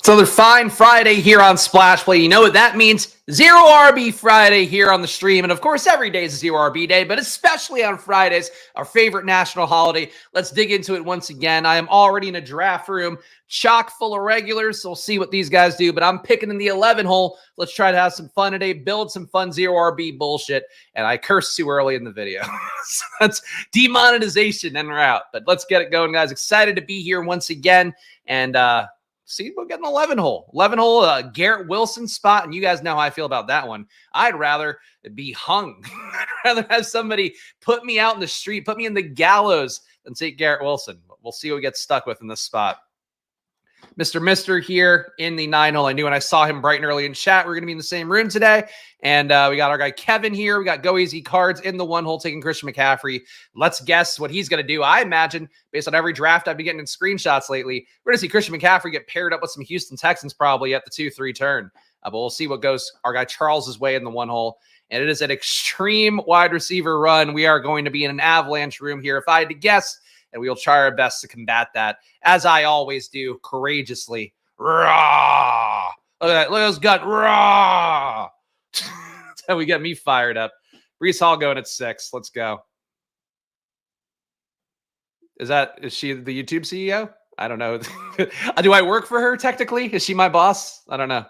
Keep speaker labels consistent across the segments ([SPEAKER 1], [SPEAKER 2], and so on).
[SPEAKER 1] It's another fine Friday here on Splash Play. You know what that means? Zero RB Friday here on the stream. And of course, every day is a Zero RB day, but especially on Fridays, our favorite national holiday. Let's dig into it once again. I am already in a draft room, chock full of regulars, so we'll see what these guys do. But I'm picking in the 11 hole. Let's try to have some fun today, build some fun Zero RB bullshit. And I cursed too early in the video. So that's demonetization en route. But let's get it going, guys. Excited to be here once again. And, see, we'll get an 11 hole. 11 hole, Garrett Wilson spot, and you guys know how I feel about that one. I'd rather be hung. I'd rather have somebody put me out in the street, put me in the gallows than take Garrett Wilson. We'll see what we get stuck with in this spot. Mr. here in the 9 hole. I knew when I saw him bright and early in chat, we're going to be in the same room today. And we got our guy Kevin here. We got Go Easy Cards in the 1 hole taking Christian McCaffrey. Let's guess what he's going to do. I imagine, based on every draft I've been getting in screenshots lately, we're going to see Christian McCaffrey get paired up with some Houston Texans probably at the 2-3 turn. But we'll see what goes our guy Charles's way in the 1 hole. And it is an extreme wide receiver run. We are going to be in an avalanche room here. If I had to guess, and we will try our best to combat that, as I always do, courageously. Raw! Look at that. Look at those gut. Raw! That's how we get me fired up. Brees Hall going at 6. Let's go. Is she the YouTube CEO? I don't know. Do I work for her technically? Is she my boss? I don't know.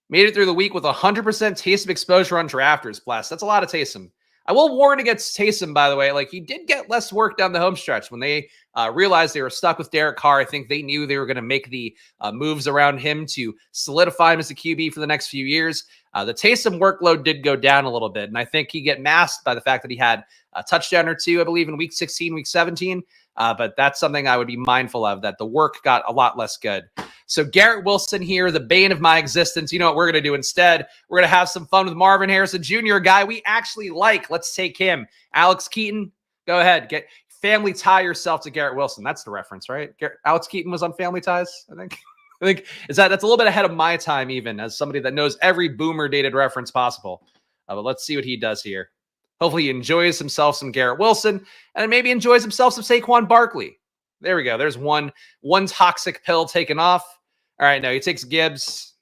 [SPEAKER 1] Made it through the week with 100% Taysom exposure on drafters. Bless. That's a lot of Taysom. I will warn against Taysom, by the way. Like, he did get less work down the home stretch. When they realized they were stuck with Derek Carr, I think they knew they were going to make the moves around him to solidify him as a QB for the next few years. The Taysom workload did go down a little bit, and I think he get masked by the fact that he had a touchdown or two, I believe, in week 16, week 17. But that's something I would be mindful of, that the work got a lot less good. So Garrett Wilson here, the bane of my existence. You know what we're going to do instead? We're going to have some fun with Marvin Harrison Jr., a guy we actually like. Let's take him. Alex Keaton, go ahead. Get family tie yourself to Garrett Wilson. That's the reference, right? Alex Keaton was on Family Ties, I think. That's a little bit ahead of my time, even as somebody that knows every boomer dated reference possible. But let's see what he does here. Hopefully he enjoys himself some Garrett Wilson, and maybe enjoys himself some Saquon Barkley. There we go. There's one toxic pill taken off. All right, now he takes Gibbs.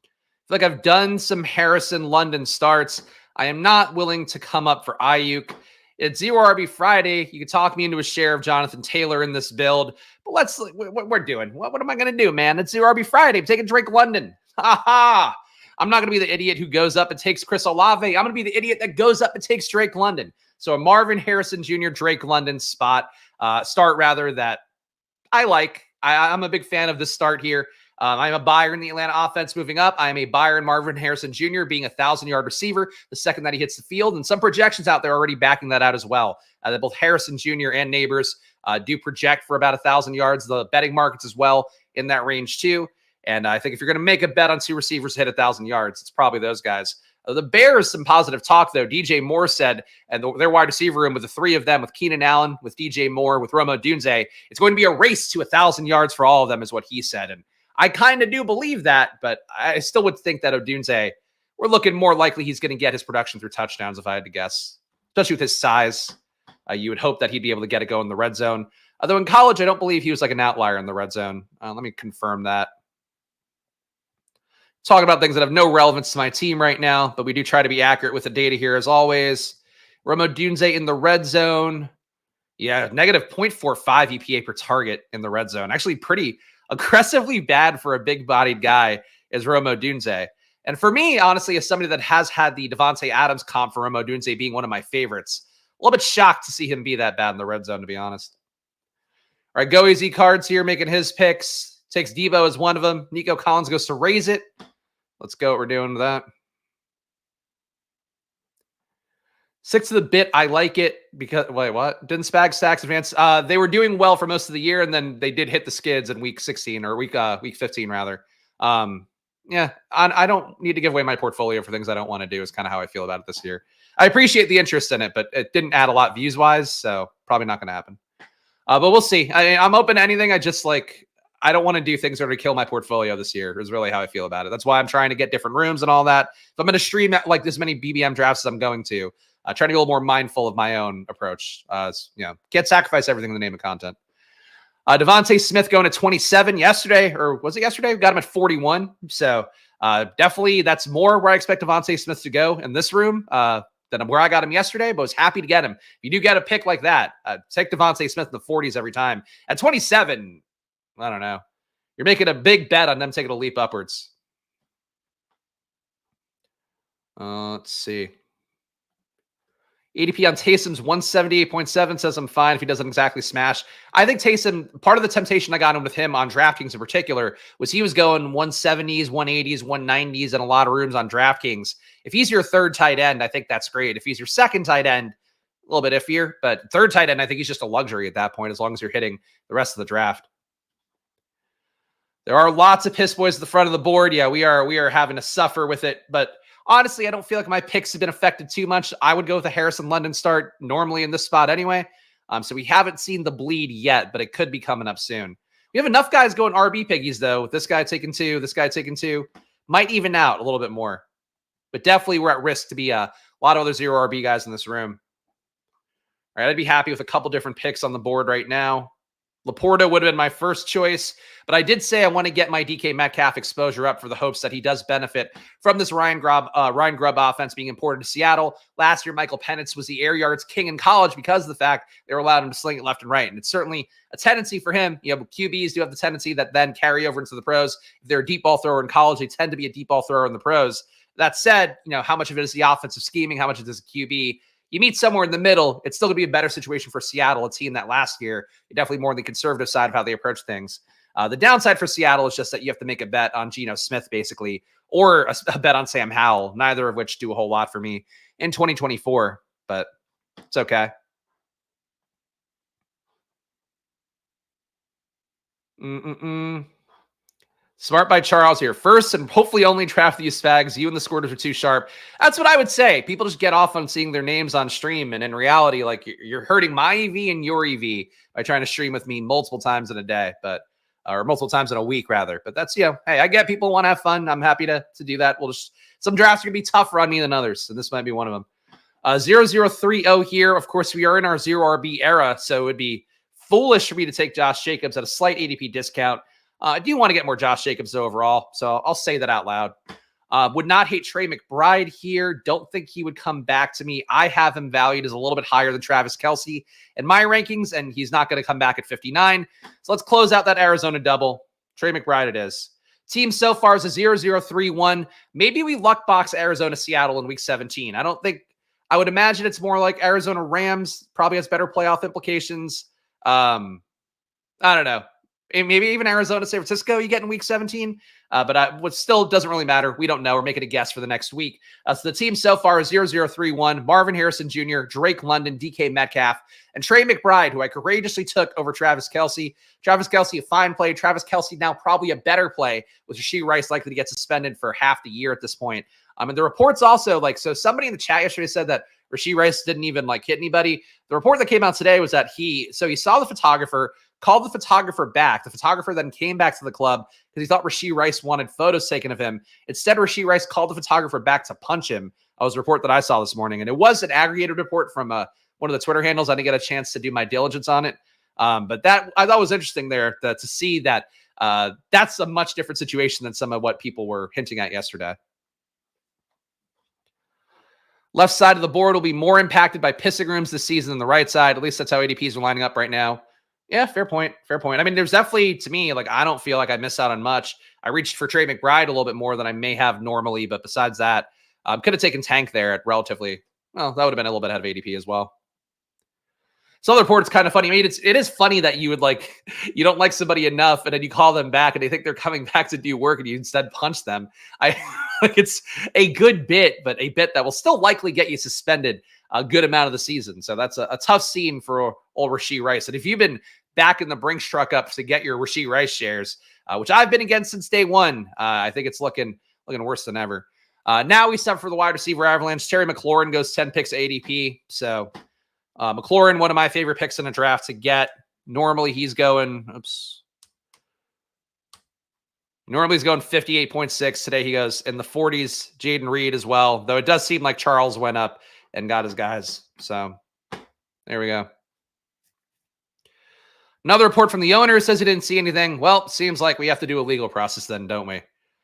[SPEAKER 1] I feel like I've done some Harrison London starts. I am not willing to come up for Ayuk. It's Zero RB Friday. You can talk me into a share of Jonathan Taylor in this build, but what we're doing. What am I going to do, man? It's Zero RB Friday. I'm taking Drake London. Ha ha. I'm not going to be the idiot who goes up and takes Chris Olave. I'm going to be the idiot that goes up and takes Drake London. So a Marvin Harrison Jr., Drake London start rather that I like. I'm a big fan of this start here. I'm a buyer in the Atlanta offense moving up. I'm a buyer in Marvin Harrison Jr. being a 1,000-yard receiver the second that he hits the field. And some projections out there already backing that out as well. That both Harrison Jr. and Neighbors do project for about 1,000 yards. The betting markets as well in that range too. And I think if you're going to make a bet on 2 receivers to hit 1,000 yards, it's probably those guys. The Bears, some positive talk, though. DJ Moore said, and their wide receiver room with the 3 of them, with Keenan Allen, with DJ Moore, with Rome Odunze, it's going to be a race to 1,000 yards for all of them, is what he said. And I kind of do believe that, but I still would think that Odunze, we're looking more likely he's going to get his production through touchdowns, if I had to guess. Especially with his size. You would hope that he'd be able to get it going in the red zone. Although in college, I don't believe he was like an outlier in the red zone. Let me confirm that. Talking about things that have no relevance to my team right now, but we do try to be accurate with the data here as always. Rome Odunze in the red zone. Yeah, negative 0.45 EPA per target in the red zone. Actually pretty aggressively bad for a big-bodied guy is Rome Odunze. And for me, honestly, as somebody that has had the Devontae Adams comp for Rome Odunze being one of my favorites, a little bit shocked to see him be that bad in the red zone, to be honest. All right, Go Easy Cards here making his picks. Takes Debo as one of them. Nico Collins goes to raise it. Let's go what we're doing with that. 6 to the bit. I like it because, wait, what? Didn't Spags stacks advance? They were doing well for most of the year, and then they did hit the skids in week 16 or week 15 rather. Yeah, I don't need to give away my portfolio for things I don't want to do is kind of how I feel about it this year. I appreciate the interest in it, but it didn't add a lot views wise, so probably not going to happen. But we'll see. I'm open to anything. I don't want to do things that are going to kill my portfolio this year is really how I feel about it. That's why I'm trying to get different rooms and all that. If I'm going to stream like this many BBM drafts as I'm going to, trying to be a little more mindful of my own approach. Can't sacrifice everything in the name of content. Devontae Smith going to 27 yesterday, or was it yesterday? We got him at 41. So definitely that's more where I expect Devontae Smith to go in this room than where I got him yesterday, but was happy to get him. If you do get a pick like that, take Devontae Smith in the 40s every time. At 27, I don't know. You're making a big bet on them taking a leap upwards. Let's see. ADP on Taysom's 178.7 says I'm fine if he doesn't exactly smash. I think Taysom, part of the temptation I got in with him on DraftKings in particular was he was going 170s, 180s, 190s in a lot of rooms on DraftKings. If he's your third tight end, I think that's great. If he's your second tight end, a little bit iffier, but third tight end, I think he's just a luxury at that point as long as you're hitting the rest of the draft. There are lots of piss boys at the front of the board. Yeah, we are having to suffer with it, but honestly, I don't feel like my picks have been affected too much. I would go with a Harrison London start normally in this spot anyway. So we haven't seen the bleed yet, but it could be coming up soon. We have enough guys going RB piggies, though. With this guy taking 2, this guy taking 2. Might even out a little bit more. But definitely we're at risk to be a lot of other 0 RB guys in this room. All right, I'd be happy with a couple different picks on the board right now. Laporta would have been my first choice, but I did say I want to get my DK Metcalf exposure up for the hopes that he does benefit from this Ryan Grubb offense being imported to Seattle. Last year, Michael Penix was the air yards king in college because of the fact they were allowed him to sling it left and right. And it's certainly a tendency for him. You know, QBs do have the tendency that then carry over into the pros. If they're a deep ball thrower in college, they tend to be a deep ball thrower in the pros. That said, you know, how much of it is the offensive scheming? How much of it is QB? You meet somewhere in the middle, it's still going to be a better situation for Seattle, a team that last year, you're definitely more on the conservative side of how they approach things. The downside for Seattle is just that you have to make a bet on Geno Smith, basically, or a bet on Sam Howell, neither of which do a whole lot for me in 2024, but it's okay. Smart by Charles here. First and hopefully only draft these Spags. You and the squirters are too sharp. That's what I would say. People just get off on seeing their names on stream. And in reality, like you're hurting my EV and your EV by trying to stream with me multiple times in a day, or multiple times in a week rather. But that's, hey, I get people want to have fun. I'm happy to do that. Some drafts are going to be tougher on me than others. And this might be one of them. 0030 here. Of course, we are in our 0 RB era. So it would be foolish for me to take Josh Jacobs at a slight ADP discount. I do want to get more Josh Jacobs overall, so I'll say that out loud. Would not hate Trey McBride here. Don't think he would come back to me. I have him valued as a little bit higher than Travis Kelce in my rankings, and he's not going to come back at 59. So let's close out that Arizona double. Trey McBride it is. Team so far is a 0-0-3-1. Maybe we luck box Arizona Seattle in week 17. I would imagine it's more like Arizona Rams, probably has better playoff implications. I don't know. Maybe even Arizona, San Francisco, you get in week 17. But what still doesn't really matter. We don't know. We're making a guess for the next week. So the team so far is 0-0-3-1. Marvin Harrison Jr., Drake London, DK Metcalf, and Trey McBride, who I courageously took over Travis Kelce. Travis Kelce, a fine play. Travis Kelce now probably a better play with Rashee Rice likely to get suspended for half the year at this point. And the reports also, so somebody in the chat yesterday said that Rashee Rice didn't even hit anybody. The report that came out today was that he saw the photographer, called the photographer back. The photographer then came back to the club because he thought Rashee Rice wanted photos taken of him. Instead, Rashee Rice called the photographer back to punch him. That was a report that I saw this morning. And it was an aggregated report from one of the Twitter handles. I didn't get a chance to do my diligence on it. But that I thought was interesting there to see that that's a much different situation than some of what people were hinting at yesterday. Left side of the board will be more impacted by pissing rooms this season than the right side. At least that's how ADPs are lining up right now. Yeah, fair point. Fair point. I mean, there's definitely, to me, I don't feel like I missed out on much. I reached for Trey McBride a little bit more than I may have normally, but besides that, could have taken Tank there at relatively, well, that would have been a little bit ahead of ADP as well. So other report, it's kind of funny. I mean, it is funny that you would you don't like somebody enough and then you call them back and they think they're coming back to do work and you instead punch them. It's a good bit, but a bit that will still likely get you suspended a good amount of the season. So that's a tough scene for old Rashee Rice. And if you've been back in the Brinks truck up to get your Rashee Rice shares, which I've been against since day one, I think it's looking worse than ever. Now we start for the wide receiver avalanche. Terry McLaurin goes 10 picks ADP. So McLaurin, one of my favorite picks in a draft to get. Normally he's going 58.6. Today he goes in the 40s. Jaden Reed as well, though it does seem like Charles went up and got his guys. So there we go. Another report from the owner says he didn't see anything. Well, seems like we have to do a legal process then, don't we?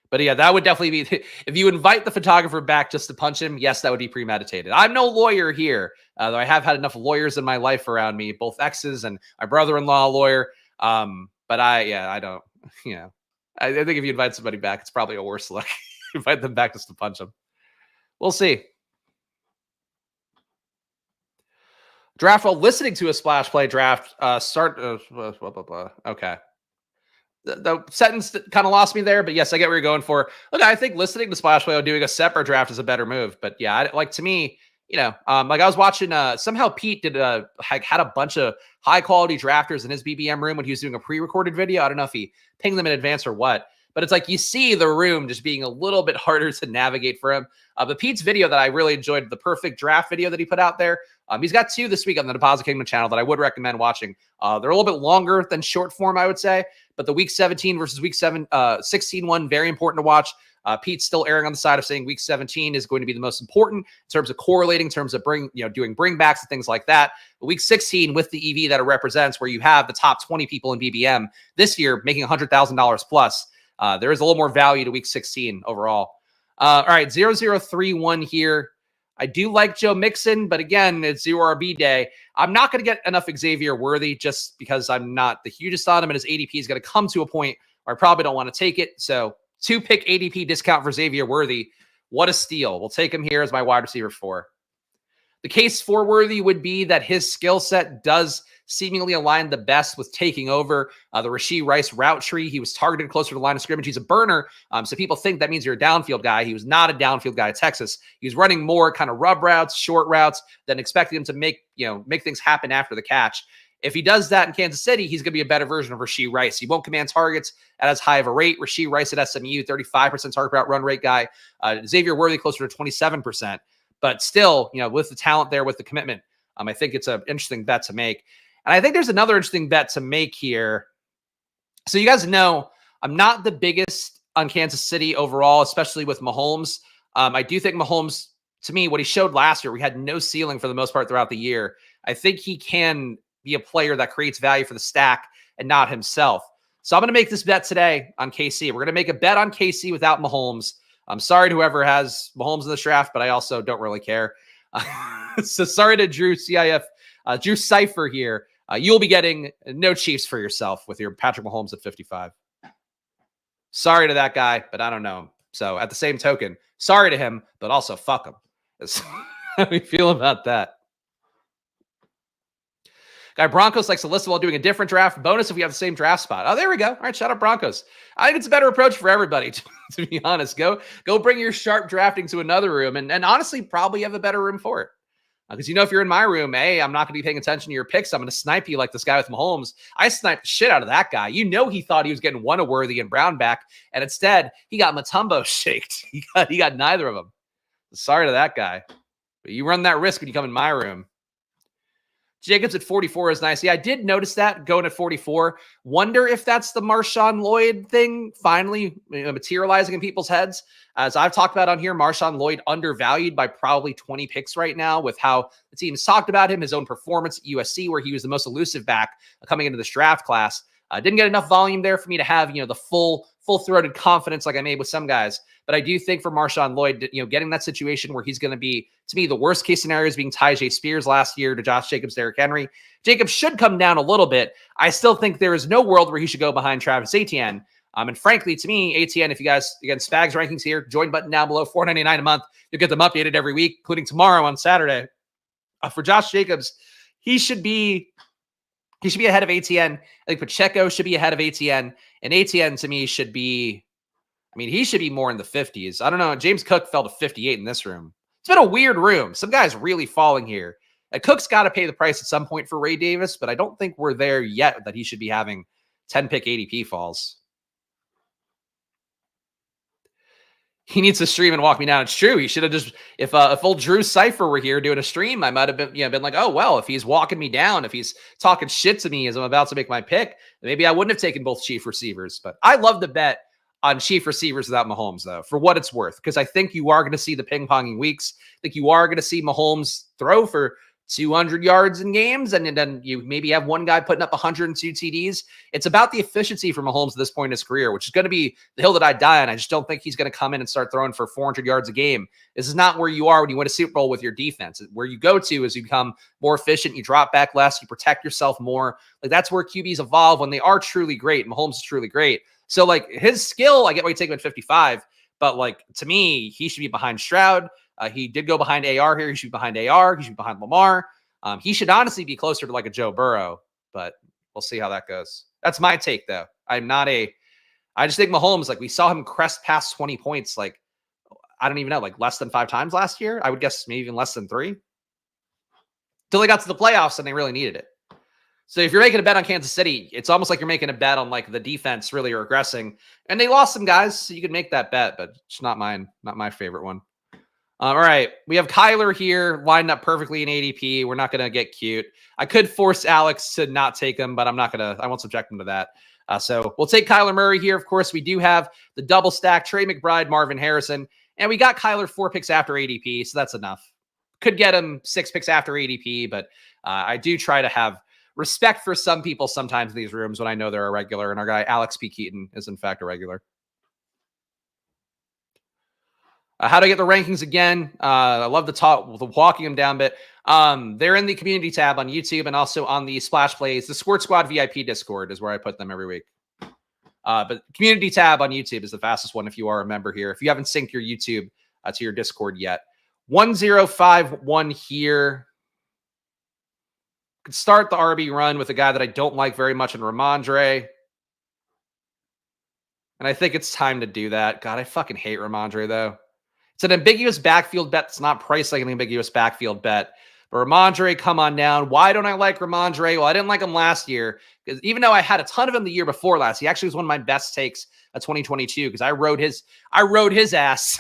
[SPEAKER 1] But yeah, that would definitely be, if you invite the photographer back just to punch him, yes, that would be premeditated. I'm no lawyer here, though I have had enough lawyers in my life around me, both exes and my brother-in-law lawyer. But I don't, I think if you invite somebody back, it's probably a worse look. Invite them back just to punch them. We'll see. Draft while listening to a splash play draft. Okay. The sentence kind of lost me there, but yes, I get where you're going for. Look, I think listening to Splash Whale doing a separate draft is a better move. But yeah, like to me, like I was watching. Somehow Pete did had a bunch of high quality drafters in his BBM room when he was doing a pre-recorded video. I don't know if he pinged them in advance or what, but it's like you see the room just being a little bit harder to navigate for him. But Pete's video that I really enjoyed, the perfect draft video that he put out there. He's got 2 this week on the Deposit Kingdom channel that I would recommend watching. They're a little bit longer than short form, I would say. But the week 17 versus week 16 one, very important to watch. Pete's still erring on the side of saying week 17 is going to be the most important in terms of correlating, in terms of doing bringbacks and things like that. But week 16 with the EV that it represents, where you have the top 20 people in BBM this year making $100,000 plus, there is a little more value to week 16 overall. All right, 0031 here. I do like Joe Mixon, but again, it's 0RB day. I'm not going to get enough Xavier Worthy just because I'm not the hugest on him, and his ADP is going to come to a point where I probably don't want to take it. So 2-pick ADP discount for Xavier Worthy. What a steal. We'll take him here as my wide receiver 4. The case for Worthy would be that his skill set does seemingly align the best with taking over the Rashee Rice route tree. He was targeted closer to the line of scrimmage. He's a burner. So people think that means you're a downfield guy. He was not a downfield guy at Texas. He was running more kind of rub routes, short routes, than expecting him to make things happen after the catch. If he does that in Kansas City, he's going to be a better version of Rashee Rice. He won't command targets at as high of a rate. Rashee Rice at SMU, 35% target route run rate guy. Xavier Worthy closer to 27%. But still, with the talent there, with the commitment, I think it's an interesting bet to make. And I think there's another interesting bet to make here. So you guys know I'm not the biggest on Kansas City overall, especially with Mahomes. I do think Mahomes, to me, what he showed last year, we had no ceiling for the most part throughout the year. I think he can be a player that creates value for the stack and not himself. So I'm going to make this bet today on KC. We're going to make a bet on KC without Mahomes. I'm sorry to whoever has Mahomes in this draft, but I also don't really care. So sorry to Drew CIF, Drew Cypher here. You'll be getting no Chiefs for yourself with your Patrick Mahomes at 55. Sorry to that guy, but I don't know him. So at the same token, sorry to him, but also fuck him. How do we feel about that? Guy Broncos likes to listen while doing a different draft. Bonus if we have the same draft spot. Oh, there we go. All right, shout out Broncos. I think it's a better approach for everybody, to be honest. Go bring your sharp drafting to another room, and honestly, probably have a better room for it. Because if you're in my room, I'm not going to be paying attention to your picks. I'm going to snipe you like this guy with Mahomes. I sniped the shit out of that guy. He thought he was getting one of Worthy and Brown back, and instead, he got Mutombo shaked. He got neither of them. Sorry to that guy. But you run that risk when you come in my room. Jacobs at 44 is nice. Yeah, I did notice that going at 44. Wonder if that's the Marshawn Lloyd thing finally materializing in people's heads. As I've talked about on here, Marshawn Lloyd undervalued by probably 20 picks right now with how the team's talked about him, his own performance at USC, where he was the most elusive back coming into this draft class. Didn't get enough volume there for me to have, the full-throated confidence like I made with some guys. But I do think for Marshawn Lloyd, getting that situation where he's going to be, to me, the worst case scenario is being Tyjae Spears last year to Josh Jacobs, Derrick Henry. Jacobs should come down a little bit. I still think there is no world where he should go behind Travis Etienne. And frankly, to me, Etienne, if you guys, again, Spags rankings here, join button down below, $4.99 a month. You'll get them updated every week, including tomorrow on Saturday. For Josh Jacobs, he should be ahead of Etienne. I think Pacheco should be ahead of Etienne. And Etienne, to me, should be, he should be more in the 50s. I don't know. James Cook fell to 58 in this room. It's been a weird room. Some guys really falling here. Cook's got to pay the price at some point for Ray Davis, but I don't think we're there yet that he should be having 10-pick ADP falls. He needs to stream and walk me down. It's true. He should have just, if old Drew Cypher were here doing a stream, I might have been like, oh, well, if he's walking me down, if he's talking shit to me as I'm about to make my pick, maybe I wouldn't have taken both chief receivers. But I love the bet on chief receivers without Mahomes, though, for what it's worth, because I think you are going to see the ping-ponging weeks. I think you are going to see Mahomes throw for 200 yards in games, and then you maybe have one guy putting up 102 TDs. It's about the efficiency for Mahomes at this point in his career, which is going to be the hill that I die on. I just don't think he's going to come in and start throwing for 400 yards a game. This is not where you are when you win a Super Bowl with your defense. Where you go to is you become more efficient, you drop back less, you protect yourself more. Like, that's where QBs evolve when they are truly great. Mahomes is truly great. So, like, his skill, I get why you take him at 55, but, like, to me, he should be behind Stroud. He did go behind AR here. He should be behind AR. He should be behind Lamar. He should honestly be closer to like a Joe Burrow, but we'll see how that goes. That's my take, though. I just think Mahomes, like, we saw him crest past 20 points, like, I don't even know, like less than 5 times last year. I would guess maybe even less than 3. Till they got to the playoffs and they really needed it. So if you're making a bet on Kansas City, it's almost like you're making a bet on like the defense really regressing. And they lost some guys, so you could make that bet, but it's not mine, not my favorite one. All right, we have Kyler here lined up perfectly in ADP. We're not going to get cute. I could force Alex to not take him, but I won't subject him to that. So we'll take Kyler Murray here. Of course, we do have the double stack, Trey McBride, Marvin Harrison, and we got Kyler 4 picks after ADP, so that's enough. Could get him 6 picks after ADP, but I do try to have respect for some people sometimes in these rooms when I know they're a regular, and our guy Alex P. Keaton is in fact a regular. How to get the rankings again. I love the walking them down bit. They're in the community tab on YouTube and also on the Splash Plays. The Sports Squad VIP Discord is where I put them every week. But community tab on YouTube is the fastest one if you are a member here. If you haven't synced your YouTube to your Discord yet. 1051 here. Could start the RB run with a guy that I don't like very much in Ramondre. And I think it's time to do that. God, I fucking hate Ramondre, though. It's an ambiguous backfield bet that's not priced like an ambiguous backfield bet. But Ramondre, come on down. Why don't I like Ramondre? Well, I didn't like him last year, because even though I had a ton of him the year before last, he actually was one of my best takes of 2022 because I rode his ass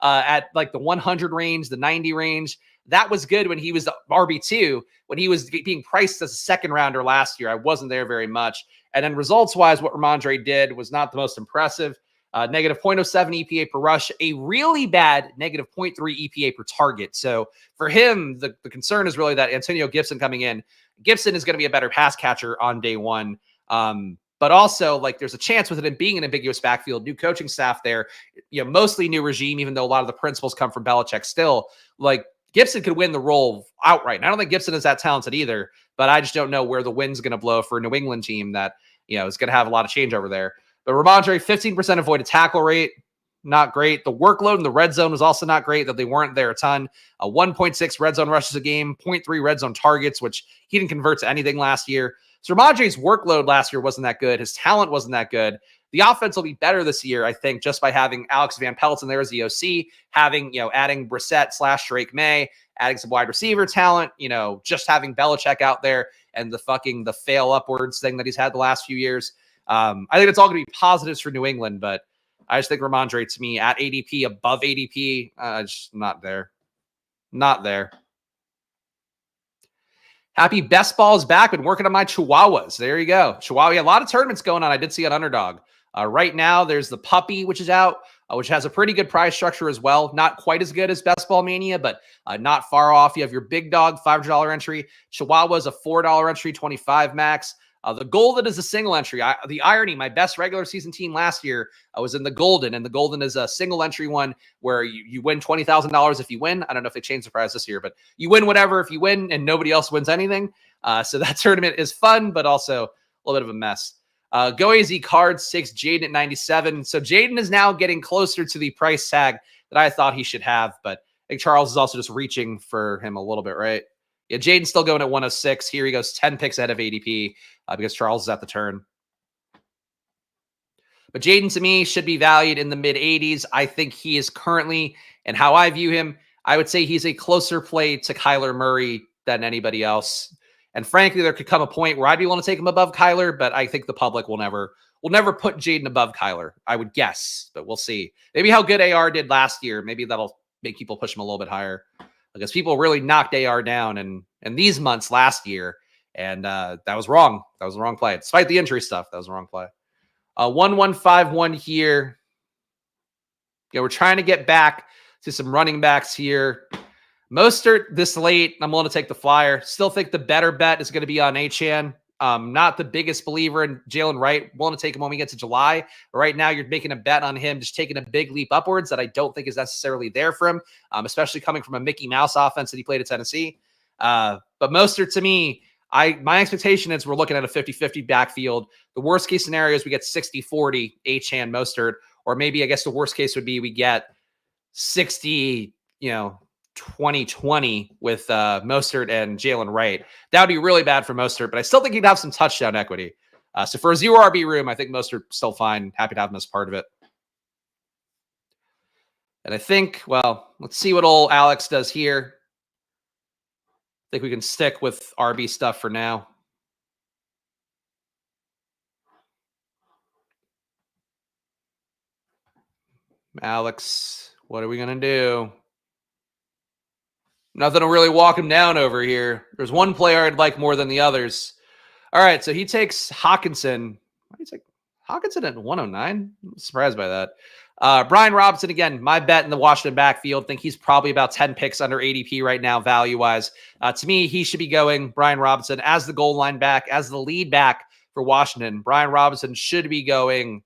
[SPEAKER 1] at like the 100 range, the 90 range. That was good when he was the RB2. When he was being priced as a second rounder last year, I wasn't there very much. And then results-wise, what Ramondre did was not the most impressive. Negative 0.07 EPA per rush, a really bad negative 0.3 EPA per target. So for him, the concern is really that Antonio Gibson coming in. Gibson is going to be a better pass catcher on day one. But also, like, there's a chance with it being an ambiguous backfield, new coaching staff there, mostly new regime, even though a lot of the principles come from Belichick still. Like, Gibson could win the role outright. And I don't think Gibson is that talented either, but I just don't know where the wind's going to blow for a New England team that, is going to have a lot of change over there. But Ramondre, 15% avoided tackle rate, not great. The workload in the red zone was also not great, that they weren't there a ton. 1.6 red zone rushes a game, 0.3 red zone targets, which he didn't convert to anything last year. So Ramondre's workload last year wasn't that good. His talent wasn't that good. The offense will be better this year, I think, just by having Alex Van Pelt in there as the OC, adding Brissett / Drake May, adding some wide receiver talent, just having Belichick out there and the fail upwards thing that he's had the last few years. I think it's all going to be positives for New England, but I just think Ramondre, to me, at ADP, above ADP, just not there. Not there. Happy Best Ball is back. Been working on my Chihuahuas. There you go. Chihuahua. A lot of tournaments going on. I did see on Underdog. Right now, there's the Puppy, which is out, which has a pretty good price structure as well. Not quite as good as Best Ball Mania, but not far off. You have your Big Dog, $500 entry. Chihuahua is a $4 entry, 25 max. The Golden is a single entry. The irony, my best regular season team last year was in the Golden, and the Golden is a single entry one where you win $20,000 if you win. I don't know if they changed the prize this year, but you win whatever if you win, and nobody else wins anything. So that tournament is fun, but also a little bit of a mess. Go AZ Cards 6, Jaden at 97. So Jaden is now getting closer to the price tag that I thought he should have, but I think Charles is also just reaching for him a little bit, right? Yeah, Jaden's still going at 106. Here he goes 10 picks ahead of ADP because Charles is at the turn. But Jaden, to me, should be valued in the mid-80s. I think he is currently, and how I view him, I would say he's a closer play to Kyler Murray than anybody else. And frankly, there could come a point where I'd be willing to take him above Kyler, but I think the public will never put Jaden above Kyler, I would guess, but we'll see. Maybe how good AR did last year, maybe that'll make people push him a little bit higher. Because people really knocked AR down in these months last year, and that was wrong. That was the wrong play. Despite the injury stuff, that was the wrong play. 1151 here. We're trying to get back to some running backs here. Mostert this late, I'm willing to take the flyer. Still think the better bet is going to be on Achane. Not the biggest believer in Jalen Wright. Willing to take him when we get to July. Right now, you're making a bet on him, just taking a big leap upwards that I don't think is necessarily there for him, especially coming from a Mickey Mouse offense that he played at Tennessee. But Mostert, to me, my expectation is we're looking at a 50-50 backfield. The worst case scenario is we get 60-40 Achane Mostert, or maybe I guess the worst case would be we get 60, 2020 with Mostert and Jalen Wright. That would be really bad for Mostert, but I still think he'd have some touchdown equity. So for a 0 RB room, I think Mostert still fine. Happy to have him as part of it. And I think, well, let's see what old Alex does here. I think we can stick with RB stuff for now. Alex, what are we going to do? Nothing to really walk him down over here. There's one player I'd like more than the others. All right, so he takes Hawkinson. Why do you take Hawkinson at 109? I'm surprised by that. Brian Robinson, again, my bet in the Washington backfield. Think he's probably about 10 picks under ADP right now, value-wise. To me, he should be going, Brian Robinson, as the goal line back, as the lead back for Washington. Brian Robinson should be going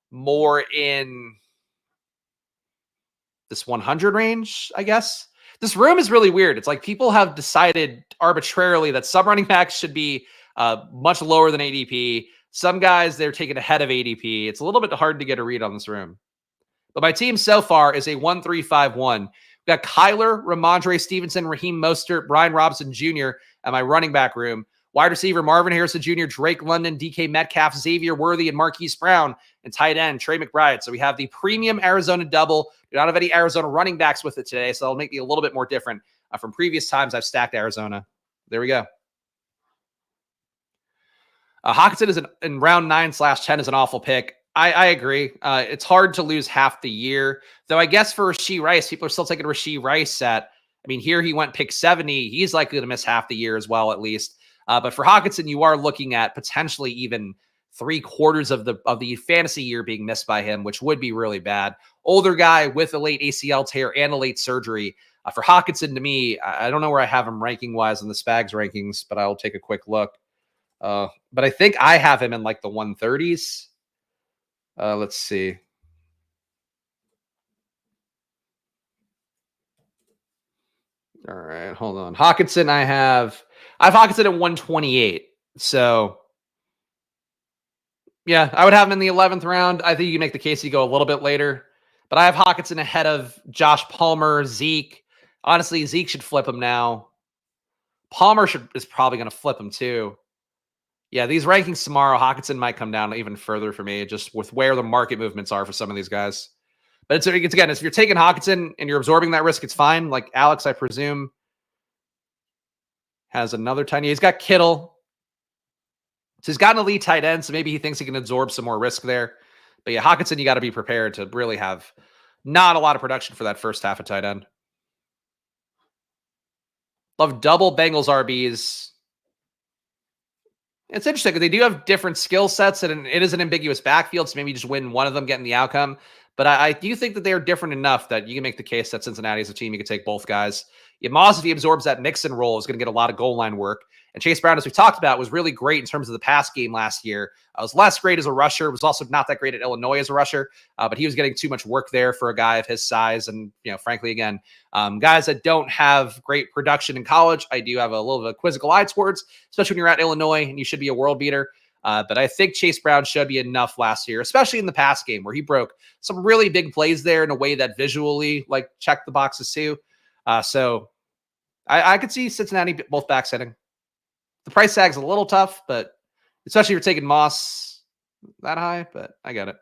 [SPEAKER 1] more in this 100 range, I guess. This room is really weird. It's like people have decided arbitrarily that some running backs should be much lower than ADP. Some guys, they're taken ahead of ADP. It's a little bit hard to get a read on this room. But my team so far is a 1-3-5-1. We've got Kyler, Ramondre Stevenson, Raheem Mostert, Brian Robinson Jr. at my running back room. Wide receiver, Marvin Harrison Jr., Drake London, DK Metcalf, Xavier Worthy, and Marquise Brown. And tight end, Trey McBride. So we have the premium Arizona double. We don't have any Arizona running backs with it today, so that'll make me a little bit more different from previous times I've stacked Arizona. There we go. Hawkinson is in round 9/10 is an awful pick. I agree. It's hard to lose half the year, though. I guess for Rashee Rice, people are still taking Rashee Rice at. I mean, here he went pick 70. He's likely to miss half the year as well, at least. But for Hawkinson, you are looking at potentially even 3/4 of the fantasy year being missed by him, which would be really bad. Older guy with a late ACL tear and a late surgery. For Hawkinson, to me, I don't know where I have him ranking wise in the Spags rankings, but I'll take a quick look. But I think I have him in like the 130s. Let's see. All right, hold on. Hawkinson, I have Hawkinson at 128. So yeah, I would have him in the 11th round. I think you can make the case you go a little bit later. But I have Hawkinson ahead of Josh Palmer, Zeke. Honestly, Zeke should flip him now. Palmer is probably going to flip him too. Yeah, these rankings tomorrow, Hawkinson might come down even further for me, just with where the market movements are for some of these guys. But it's again, if you're taking Hawkinson and you're absorbing that risk, it's fine. Like Alex, I presume, has another tiny. He's got Kittle. So he's got an elite tight end, so maybe he thinks he can absorb some more risk there. But yeah, Hawkinson, you got to be prepared to really have not a lot of production for that first half of tight end. Love double Bengals RBs. It's interesting because they do have different skill sets, and it is an ambiguous backfield, so maybe you just win one of them, getting the outcome. But I do think that they're different enough that you can make the case that Cincinnati is a team you could take both guys. Yeah, Moss, if he absorbs that Mixon role, is going to get a lot of goal line work. And Chase Brown, as we talked about, was really great in terms of the pass game last year. Was less great as a rusher. Was also not that great at Illinois as a rusher. But he was getting too much work there for a guy of his size. And, frankly, again, guys that don't have great production in college, I do have a little bit of a quizzical eye towards, especially when you're at Illinois and you should be a world beater. But I think Chase Brown should be enough last year, especially in the pass game where he broke some really big plays there in a way that visually checked the boxes too. So I could see Cincinnati both backs hitting. The price tag's a little tough, but especially if you're taking Moss that high, but I get it.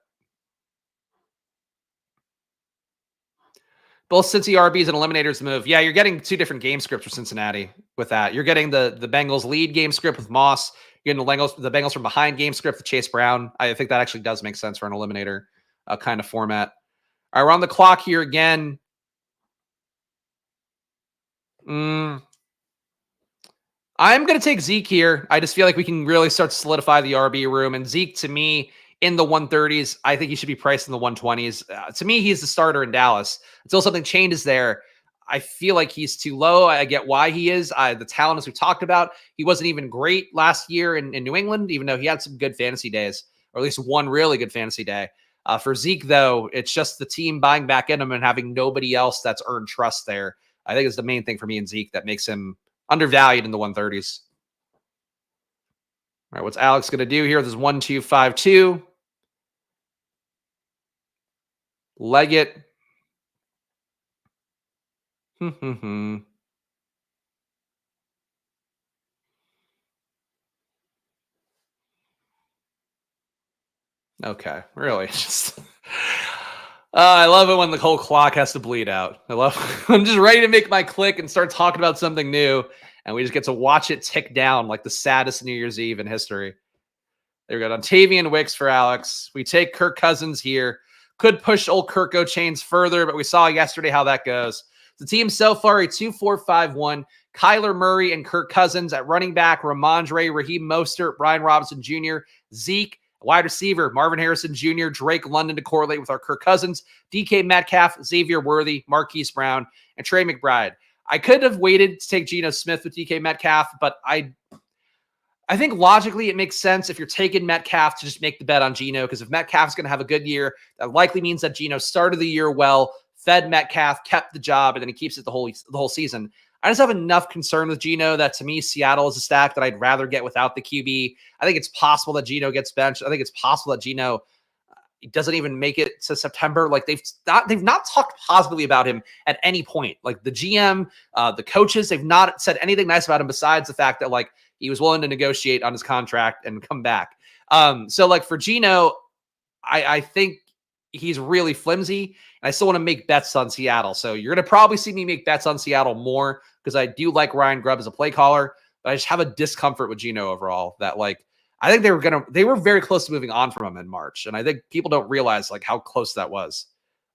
[SPEAKER 1] Both Cincy RBs and eliminators move. Yeah, you're getting two different game scripts for Cincinnati with that. You're getting the Bengals lead game script with Moss. You're getting the Bengals from behind game script with Chase Brown. I think that actually does make sense for an eliminator kind of format. All right, we're on the clock here again. I'm going to take Zeke here. I just feel like we can really start to solidify the RB room. And Zeke, to me, in the 130s, I think he should be priced in the 120s. To me, he's the starter in Dallas. Until something changes there, I feel like he's too low. I get why he is. The talent, as we talked about, he wasn't even great last year in New England, even though he had some good fantasy days, or at least one really good fantasy day. For Zeke, though, it's just the team buying back in him and having nobody else that's earned trust there. I think is the main thing for me and Zeke that makes him undervalued in the 130s. All right, what's Alex going to do here? This is 1-2-5-2. Leggett. Okay, really? Just I love it when the whole clock has to bleed out. I'm just ready to make my click and start talking about something new, and we just get to watch it tick down like the saddest New Year's Eve in history. There we go. Dontavian Wicks for Alex. We take Kirk Cousins here. Could push old Kirko chains further, but we saw yesterday how that goes. The team so far a 2-4-5-1. Kyler Murray and Kirk Cousins at running back. Ramondre, Raheem Mostert, Brian Robinson Jr., Zeke, wide receiver, Marvin Harrison Jr., Drake London to correlate with our Kirk Cousins, DK Metcalf, Xavier Worthy, Marquise Brown, and Trey McBride. I could have waited to take Geno Smith with DK Metcalf, but I think logically it makes sense if you're taking Metcalf to just make the bet on Geno, because if Metcalf's going to have a good year, that likely means that Geno started the year well, fed Metcalf, kept the job, and then he keeps it the whole season. I just have enough concern with Geno that to me, Seattle is a stack that I'd rather get without the QB. I think it's possible that Geno gets benched. I think it's possible that Geno doesn't even make it to September. Like they've not talked positively about him at any point. Like the GM, the coaches, they've not said anything nice about him besides the fact that like he was willing to negotiate on his contract and come back. So like for Geno, I think he's really flimsy, and I still want to make bets on Seattle. So you're going to probably see me make bets on Seattle more because I do like Ryan Grubb as a play caller, but I just have a discomfort with Geno overall that like, I think they were very close to moving on from him in March. And I think people don't realize like how close that was,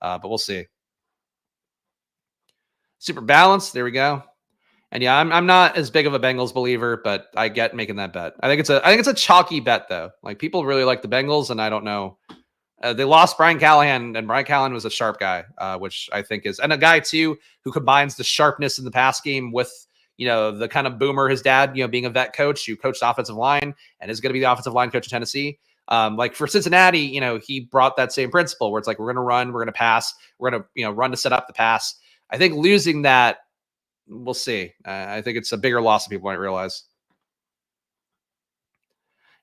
[SPEAKER 1] but we'll see. Super balanced. There we go. And yeah, I'm not as big of a Bengals believer, but I get making that bet. I think it's a chalky bet though. Like people really like the Bengals, and I don't know. They lost Brian Callahan, and Brian Callahan was a sharp guy, which I think is, and a guy too who combines the sharpness in the pass game with, you know, the kind of boomer his dad, you know, being a vet coach who coached offensive line and is going to be the offensive line coach in Tennessee. Like for Cincinnati, you know, he brought that same principle where it's like we're going to run, we're going to pass, we're going to, you know, run to set up the pass. I think losing that, we'll see. I think it's a bigger loss than people might realize.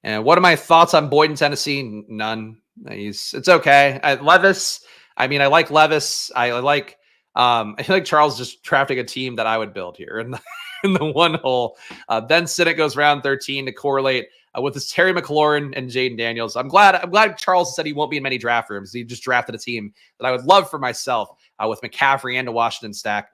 [SPEAKER 1] And what are my thoughts on Boyd in Tennessee? None. It's okay. Levis. I mean, I like Levis. I like Charles just drafting a team that I would build here in the one hole. Ben Sinnott goes round 13 to correlate with this Terry McLaurin and Jaden Daniels. I'm glad Charles said he won't be in many draft rooms. He just drafted a team that I would love for myself with McCaffrey and a Washington stack.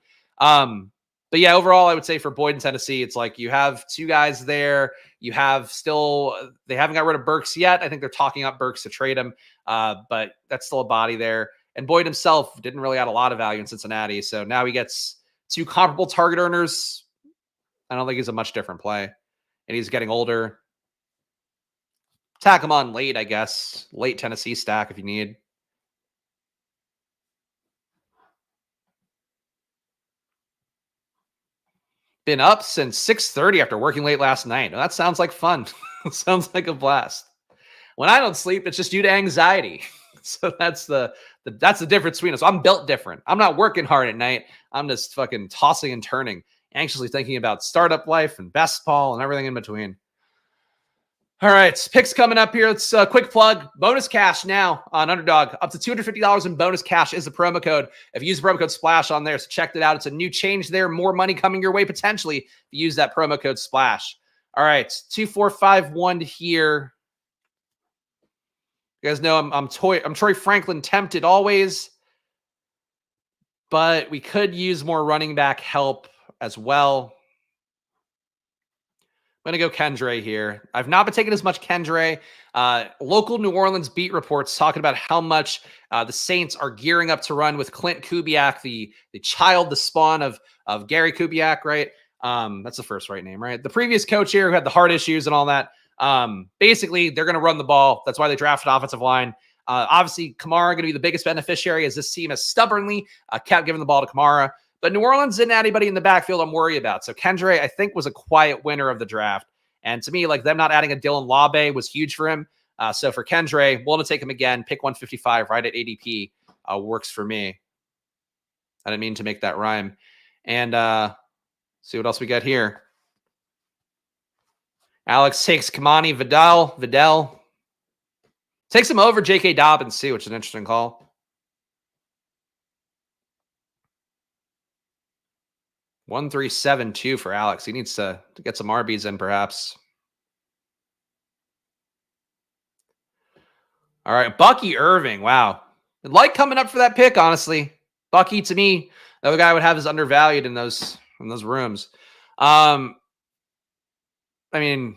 [SPEAKER 1] But yeah, overall, I would say for Boyd in Tennessee, it's like you have two guys there. You have still, they haven't got rid of Burks yet. I think they're talking up Burks to trade him, but that's still a body there. And Boyd himself didn't really add a lot of value in Cincinnati. So now he gets two comparable target earners. I don't think he's a much different play. And he's getting older. Tack him on late, I guess. Late Tennessee stack if you need. Been up since 6:30 after working late last night. Well, that sounds like fun. Sounds like a blast. When I don't sleep, it's just due to anxiety. So that's the difference between us. I'm built different. I'm not working hard at night. I'm just fucking tossing and turning, anxiously thinking about startup life and basketball and everything in between. All right, picks coming up here. It's a quick plug. Bonus cash now on Underdog. Up to $250 in bonus cash is the promo code. If you use the promo code SPLASH on there, so check it out. It's a new change there. More money coming your way potentially if you use that promo code SPLASH. All right, 2-4-5-1 here. You guys know I'm Troy Franklin tempted always, but we could use more running back help as well. I'm going to go Kendre here. I've not been taking as much Kendre. Local New Orleans beat reports talking about how much the Saints are gearing up to run with Clint Kubiak, the child, the spawn of Gary Kubiak, right? That's the first right name, right? The previous coach here who had the heart issues and all that. Basically, they're going to run the ball. That's why they drafted offensive line. Obviously, Kamara going to be the biggest beneficiary as this team has stubbornly kept giving the ball to Kamara. But New Orleans didn't add anybody in the backfield I'm worried about. So Kendra, I think, was a quiet winner of the draft. And to me, like them not adding a Dylan Labe was huge for him. So for Kendra, willing to take him again, pick 155 right at ADP works for me. I didn't mean to make that rhyme. And see what else we got here. Alex takes Kamani Vidal. Takes him over J.K. Dobbins, too, which is an interesting call. $1,372 for Alex. He needs to get some RBs in, perhaps. All right, Bucky Irving. Wow. I'd like coming up for that pick, honestly. Bucky, to me, the other guy I would have is undervalued in those rooms. I mean,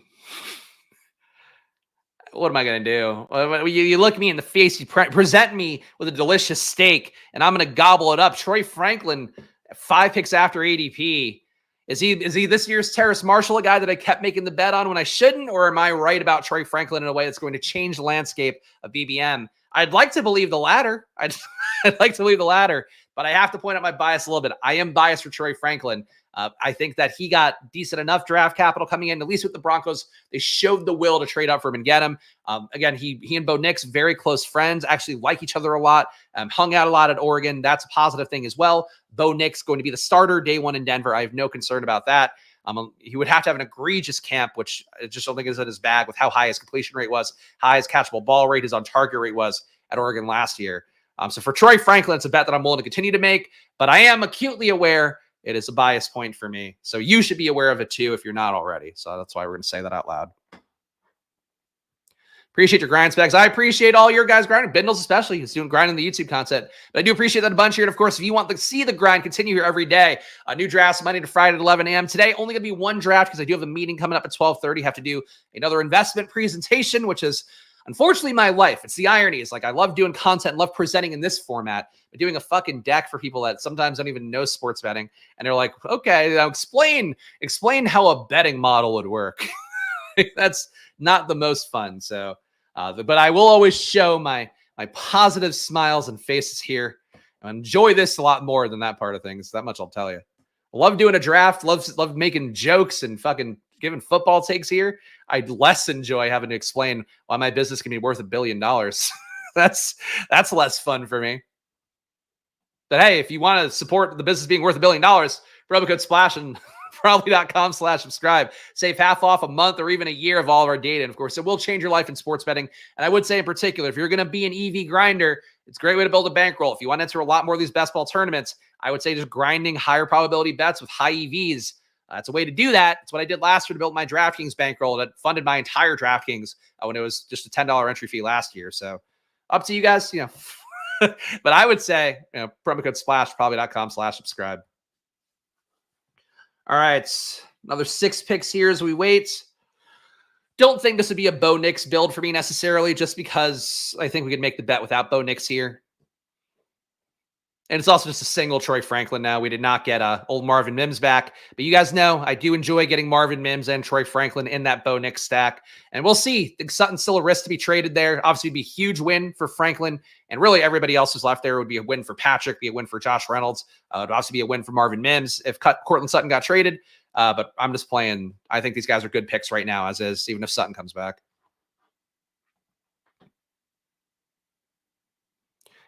[SPEAKER 1] what am I going to do? You look me in the face, you present me with a delicious steak, and I'm going to gobble it up. Troy Franklin, 5 picks after ADP. Is he this year's Terrace Marshall, a guy that I kept making the bet on when I shouldn't? Or am I right about Troy Franklin in a way that's going to change the landscape of BBM? I'd like to believe the latter. I'd like to believe the latter, but I have to point out my bias a little bit. I am biased for Troy Franklin. I think that he got decent enough draft capital coming in, at least with the Broncos. They showed the will to trade up for him and get him. Again, he and Bo Nix, very close friends, actually like each other a lot, hung out a lot at Oregon. That's a positive thing as well. Bo Nix going to be the starter day one in Denver. I have no concern about that. He would have to have an egregious camp, which I just don't think is in his bag with how high his completion rate was, high his catchable ball rate, his on-target rate was at Oregon last year. So for Troy Franklin, it's a bet that I'm willing to continue to make, but I am acutely aware it is a bias point for me. So you should be aware of it too if you're not already. So that's why we're going to say that out loud. Appreciate your grind, Spags. I appreciate all your guys grinding. Bindles especially is doing grinding the YouTube content. But I do appreciate that a bunch here. And of course, if you want to see the grind continue here every day, new drafts Monday to Friday at 11 a.m. Today, only going to be one draft because I do have a meeting coming up at 12:30. Have to do another investment presentation, which is unfortunately my life. It's the irony. It's like I love doing content, love presenting in this format, but doing a fucking deck for people that sometimes don't even know sports betting. And they're like, okay, now explain how a betting model would work. That's not the most fun. So, but I will always show my positive smiles and faces here. I enjoy this a lot more than that part of things. That much I'll tell you. I love doing a draft. Love making jokes and fucking giving football takes here. I'd less enjoy having to explain why my business can be worth $1 billion. That's less fun for me. But hey, if you want to support the business being worth $1 billion, promo code SPLASH and probably.com/subscribe. Save half off a month or even a year of all of our data. And of course, it will change your life in sports betting. And I would say in particular, if you're going to be an EV grinder, it's a great way to build a bankroll. If you want to enter a lot more of these best ball tournaments, I would say just grinding higher probability bets with high EVs. It's a way to do that. It's what I did last year to build my DraftKings bankroll that funded my entire DraftKings when it was just a $10 entry fee last year. So up to you guys, but I would say, promo code SPLASH, probably.com/subscribe. All right. Another 6 picks here as we wait. Don't think this would be a Bo Nix build for me necessarily, just because I think we could make the bet without Bo Nix here. And it's also just a single Troy Franklin now. We did not get old Marvin Mims back. But you guys know I do enjoy getting Marvin Mims and Troy Franklin in that Bo Nix stack. And we'll see. I think Sutton's still a risk to be traded there. Obviously, it'd be a huge win for Franklin. And really everybody else who's left there would be a win for Patrick, be a win for Josh Reynolds. It would also be a win for Marvin Mims if Cortland Sutton got traded. But I'm just playing. I think these guys are good picks right now, as is, even if Sutton comes back.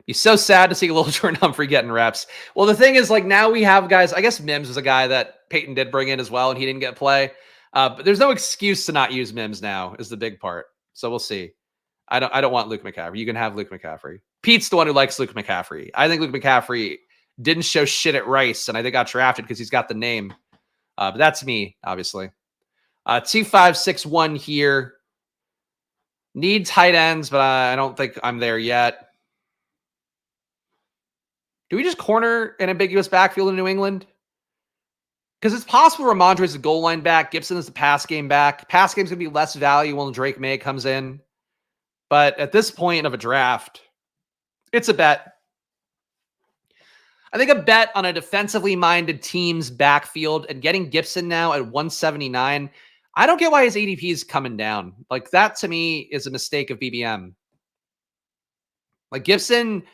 [SPEAKER 1] Be so sad to see Little Jordan Humphrey getting reps. Well, the thing is, like, now we have guys. I guess Mims was a guy that Peyton did bring in as well, and he didn't get play. But there's no excuse to not use Mims now. Is the big part. So we'll see. I don't want Luke McCaffrey. You can have Luke McCaffrey. Pete's the one who likes Luke McCaffrey. I think Luke McCaffrey didn't show shit at Rice, and I think got drafted because he's got the name. But that's me, obviously. 2561 here. Need tight ends, but I don't think I'm there yet. Do we just corner an ambiguous backfield in New England? Because it's possible Ramondre is the goal line back. Gibson is the pass game back. Pass game's going to be less value when Drake May comes in. But at this point of a draft, it's a bet. I think a bet on a defensively minded team's backfield and getting Gibson now at 179. I don't get why his ADP is coming down. Like, that to me is a mistake of BBM. Like, Gibson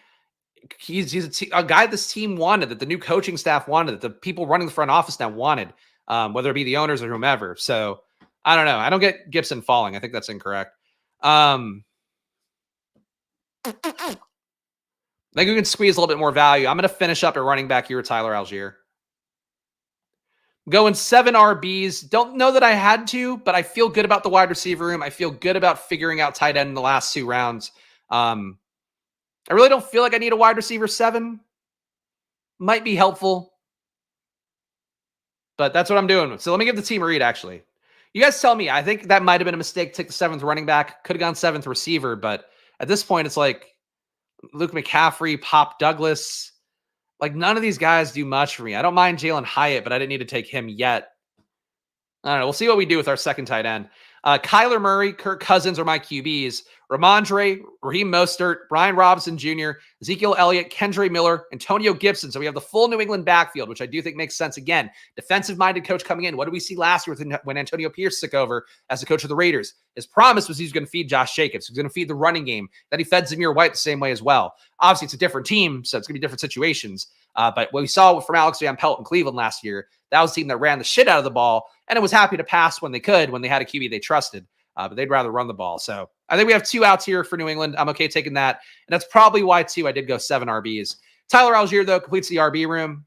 [SPEAKER 1] He's a guy this team wanted, that the new coaching staff wanted, that the people running the front office now wanted, whether it be the owners or whomever. So I don't know. I don't get Gibson falling. I think that's incorrect. I think we can squeeze a little bit more value. I'm going to finish up at running back here with Tyler Algier. Going 7 RBs. Don't know that I had to, but I feel good about the wide receiver room. I feel good about figuring out tight end in the last 2 rounds. I really don't feel like I need a wide receiver 7. Might be helpful, but that's what I'm doing. So let me give the team a read, actually. You guys tell me. I think that might have been a mistake to take the 7th running back. Could have gone 7th receiver, but at this point, it's like Luke McCaffrey, Pop Douglas. Like, none of these guys do much for me. I don't mind Jalen Hyatt, but I didn't need to take him yet. I don't know. We'll see what we do with our second tight end. Kyler Murray, Kirk Cousins are my QBs. Ramondre, Raheem Mostert, Brian Robinson Jr., Ezekiel Elliott, Kendre Miller, Antonio Gibson. So we have the full New England backfield, which I do think makes sense. Again, defensive-minded coach coming in. What did we see last year when Antonio Pierce took over as the coach of the Raiders? His promise was he was going to feed Josh Jacobs. He was going to feed the running game. Then he fed Zamir White the same way as well. Obviously, it's a different team, so it's going to be different situations. But what we saw from Alex Van Pelt in Cleveland last year, that was a team that ran the shit out of the ball, and it was happy to pass when they could, when they had a QB they trusted. But they'd rather run the ball. So I think we have 2 outs here for New England. I'm okay taking that. And that's probably why, too, I did go 7 RBs. Tyler Algier, though, completes the RB room.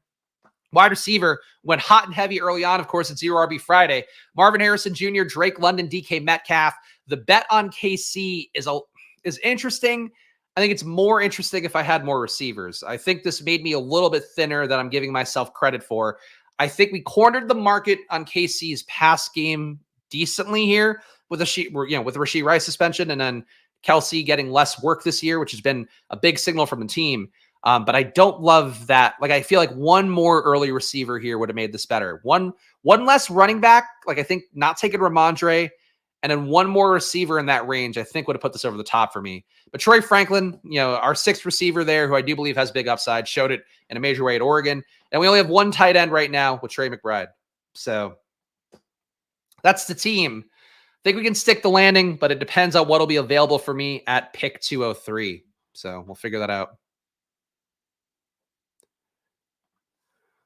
[SPEAKER 1] Wide receiver went hot and heavy early on. Of course, it's 0 RB Friday. Marvin Harrison Jr., Drake London, DK Metcalf. The bet on KC is interesting. I think it's more interesting if I had more receivers. I think this made me a little bit thinner than I'm giving myself credit for. I think we cornered the market on KC's pass game decently here with with the Rashee Rice suspension, and then Kelsey getting less work this year, which has been a big signal from the team. But I don't love that. Like, I feel like one more early receiver here would have made this better. One less running back, like I think not taking Ramondre, and then one more receiver in that range, I think would have put this over the top for me. But Troy Franklin, our 6th receiver there, who I do believe has big upside, showed it in a major way at Oregon. And we only have 1 tight end right now with Trey McBride. So that's the team. I think we can stick the landing, but it depends on what will be available for me at pick 203. So we'll figure that out.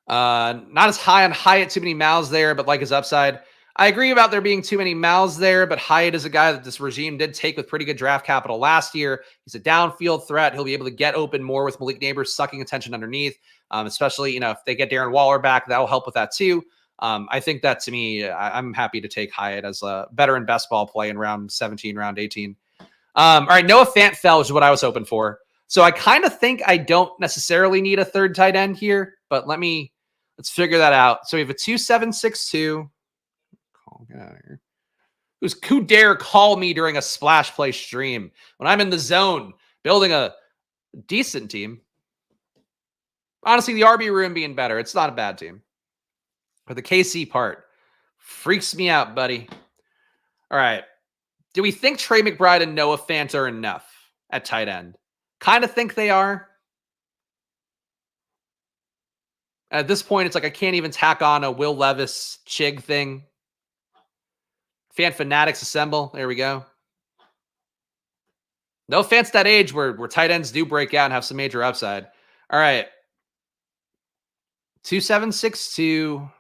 [SPEAKER 1] Not as high on Hyatt, too many mouths there, but like his upside. I agree about there being too many mouths there, but Hyatt is a guy that this regime did take with pretty good draft capital last year. He's a downfield threat. He'll be able to get open more with Malik Neighbors sucking attention underneath, especially, if they get Darren Waller back, that will help with that too. I think that, to me, I'm happy to take Hyatt as a veteran best ball play in round 17, round 18. All right, Noah Fant fell, which is what I was hoping for. So I kind of think I don't necessarily need a 3rd tight end here, but let's figure that out. So we have a 2-7-6-2. Get out of here. Who dare call me during a splash play stream when I'm in the zone building a decent team? Honestly, the RB room being better. It's not a bad team. But the KC part freaks me out, buddy. All right. Do we think Trey McBride and Noah Fant are enough at tight end? Kind of think they are. At this point, it's like I can't even tack on a Will Levis Chig thing. Fan fanatics assemble. There we go. No Fant's that age where tight ends do break out and have some major upside. All right. 2-7-6-2.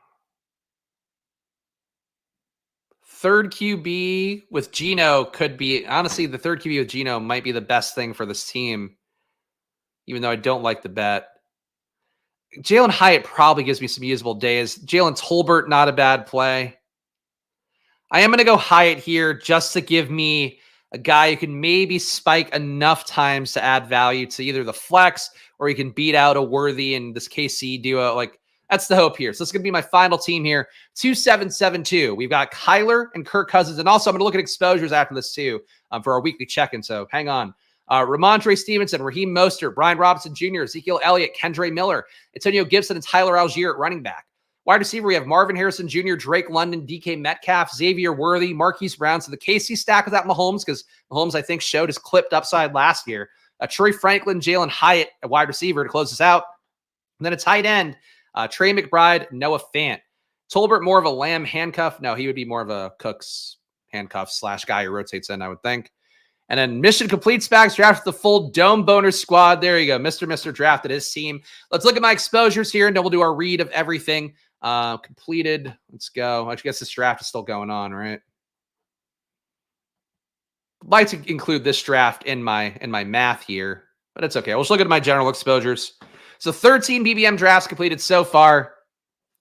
[SPEAKER 1] 3rd QB with Geno could be, honestly, the 3rd QB with Geno might be the best thing for this team, even though I don't like the bet. Jalen Hyatt probably gives me some usable days. Jalen Tolbert, not a bad play. I am going to go Hyatt here just to give me a guy who can maybe spike enough times to add value to either the flex, or he can beat out a Worthy in this KC duo. Like, that's the hope here. So it's going to be my final team here. 2-7-7-2. We've got Kyler and Kirk Cousins. And also I'm going to look at exposures after this too for our weekly check-in. So hang on. Ramondre Stevenson, Raheem Mostert, Brian Robinson Jr., Ezekiel Elliott, Kendre Miller, Antonio Gibson, and Tyler Algier at running back. Wide receiver, we have Marvin Harrison Jr., Drake London, DK Metcalf, Xavier Worthy, Marquise Brown. So the KC stack without Mahomes, because Mahomes, I think, showed his clipped upside last year. Troy Franklin, Jalen Hyatt, a wide receiver to close us out. And then a tight end, Trey McBride, Noah Fant. Tolbert, more of a Lamb handcuff. No, he would be more of a Cooks handcuff / guy who rotates in, I would think. And then mission complete. Spags drafted the full Dome Boner squad. There you go. Mr. drafted his team. Let's look at my exposures here, and then we'll do our read of everything. Completed. Let's go. I guess this draft is still going on, right? I'd like to include this draft in my math here, but it's okay. We'll just look at my general exposures. So 13 BBM drafts completed so far.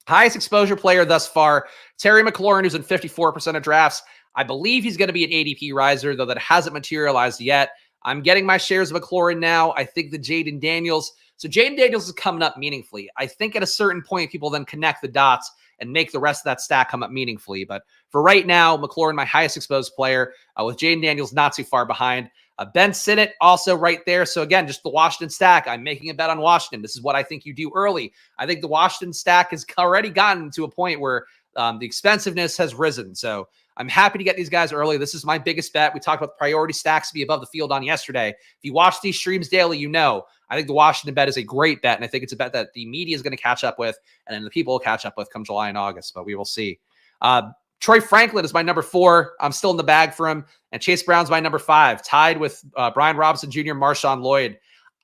[SPEAKER 1] Highest exposure player thus far, Terry McLaurin, who's in 54% of drafts. I believe he's going to be an ADP riser, though that hasn't materialized yet. I'm getting my shares of McLaurin now. I think the Jaden Daniels. So Jaden Daniels is coming up meaningfully. I think at a certain point, people then connect the dots and make the rest of that stack come up meaningfully. But for right now, McLaurin, my highest exposed player, with Jaden Daniels not too far behind. Ben Sinnott also right there. So again, just the Washington stack. I'm making a bet on Washington. This is what I think you do early. I think the Washington stack has already gotten to a point where the expensiveness has risen. So I'm happy to get these guys early. This is my biggest bet. We talked about the priority stacks to be above the field on yesterday. If you watch these streams daily, you know I think the Washington bet is a great bet, and I think it's a bet that the media is going to catch up with, and then the people will catch up with come July and August, but we will see. Troy Franklin is my number 4. I'm still in the bag for him. And Chase Brown's my number 5, tied with Brian Robinson Jr., Marshawn Lloyd.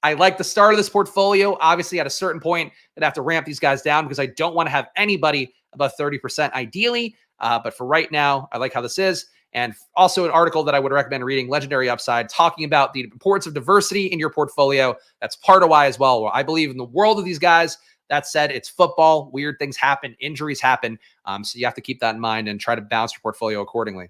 [SPEAKER 1] I like the start of this portfolio. Obviously, at a certain point, I'd have to ramp these guys down because I don't want to have anybody above 30% ideally. But for right now, I like how this is. And also an article that I would recommend reading, Legendary Upside, talking about the importance of diversity in your portfolio. That's part of why as well. Where I believe in the world of these guys. That said, it's football. Weird things happen. Injuries happen. So you have to keep that in mind and try to balance your portfolio accordingly.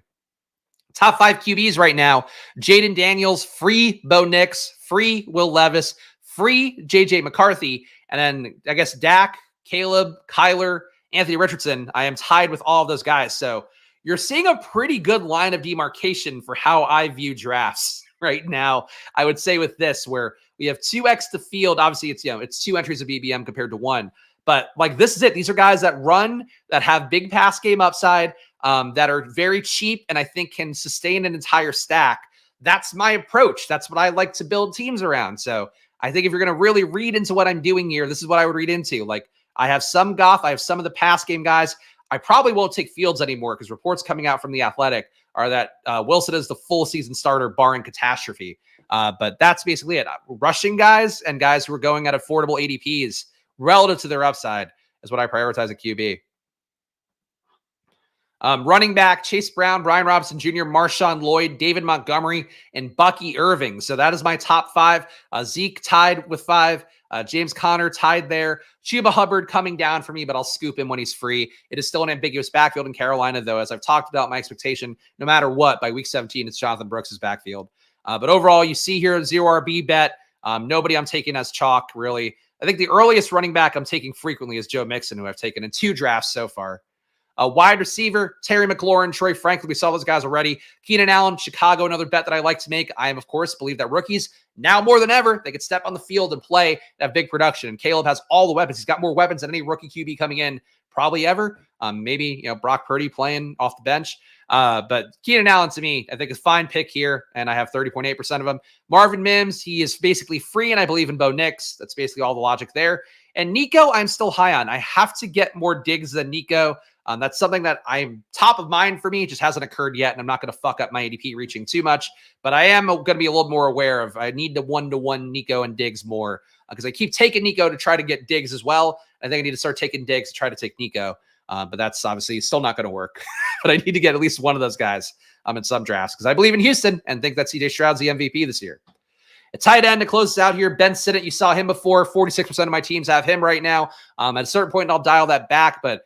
[SPEAKER 1] Top 5 QBs right now. Jaden Daniels, free Bo Nix, free Will Levis, free JJ McCarthy. And then I guess Dak, Caleb, Kyler, Anthony Richardson. I am tied with all of those guys. So you're seeing a pretty good line of demarcation for how I view drafts right now. I would say with this, where we have 2x the field. Obviously, it's 2 entries of BBM compared to 1. But like this is it. These are guys that run, that have big pass game upside, that are very cheap, and I think can sustain an entire stack. That's my approach. That's what I like to build teams around. So I think if you're going to really read into what I'm doing here, this is what I would read into. Like I have some Goff, I have some of the pass game guys. I probably won't take Fields anymore because reports coming out from The Athletic are that Wilson is the full season starter barring catastrophe. But that's basically it. Rushing guys and guys who are going at affordable ADPs relative to their upside is what I prioritize at QB. Running back, Chase Brown, Brian Robinson Jr., Marshawn Lloyd, David Montgomery, and Bucky Irving. So that is my top 5. Zeke tied with 5. James Conner tied there. Chuba Hubbard coming down for me, but I'll scoop him when he's free. It is still an ambiguous backfield in Carolina, though, as I've talked about my expectation, no matter what, by week 17, it's Jonathan Brooks' backfield. But overall, you see here, 0 RB bet. Nobody I'm taking as chalk, really. I think the earliest running back I'm taking frequently is Joe Mixon, who I've taken in 2 drafts so far. Wide receiver, Terry McLaurin, Troy Franklin. We saw those guys already. Keenan Allen, Chicago, another bet that I like to make. I am, of course, believe that rookies, now more than ever, they could step on the field and play and have big production. And Caleb has all the weapons. He's got more weapons than any rookie QB coming in probably ever. Maybe, Brock Purdy playing off the bench. But Keenan Allen, to me, I think is a fine pick here, and I have 30.8% of him. Marvin Mims, he is basically free, and I believe in Bo Nix. That's basically all the logic there. And Nico, I'm still high on. I have to get more digs than Nico. That's something that I'm top of mind for me. It just hasn't occurred yet, and I'm not going to fuck up my ADP reaching too much. But I am going to be a little more aware of I need the 1-to-1 Nico and Diggs more because I keep taking Nico to try to get Diggs as well. I think I need to start taking Diggs to try to take Nico. But that's obviously still not going to work. But I need to get at least one of those guys in some drafts because I believe in Houston and think that CJ Stroud's the MVP this year. A tight end to close us out here, Ben Sinnott. You saw him before. 46% of my teams have him right now. At a certain point, I'll dial that back, but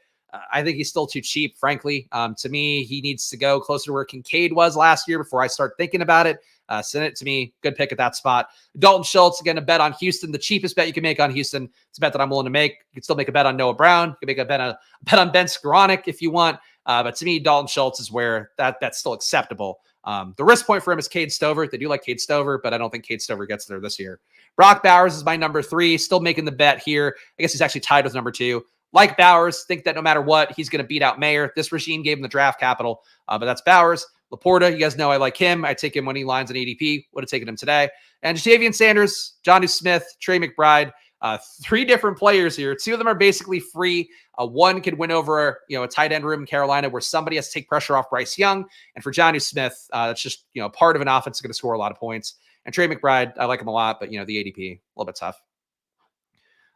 [SPEAKER 1] I think he's still too cheap, frankly. To me, he needs to go closer to where Kincaid was last year before I start thinking about it. Sinnott, to me, good pick at that spot. Dalton Schultz, again, a bet on Houston. The cheapest bet you can make on Houston. It's a bet that I'm willing to make. You can still make a bet on Noah Brown. You can make a bet on Ben Skoranek if you want. But to me, Dalton Schultz is where that's still acceptable. The risk point for him is Cade Stover. They do like Cade Stover, but I don't think Cade Stover gets there this year. Brock Bowers is my number 3. Still making the bet here. I guess he's actually tied with number 2. Like Bowers, think that no matter what, he's going to beat out Mayer. This regime gave him the draft capital, but that's Bowers. Laporta, you guys know I like him. I take him when he lines an ADP. Would have taken him today. And Ja'Tavion Sanders, Jonnu Smith, Trey McBride. 3 different players here. 2 of them are basically free. One could win over, a tight end room in Carolina where somebody has to take pressure off Bryce Young. And for Jonnu Smith, it's just, part of an offense is going to score a lot of points. And Trey McBride, I like him a lot, but, the ADP, a little bit tough.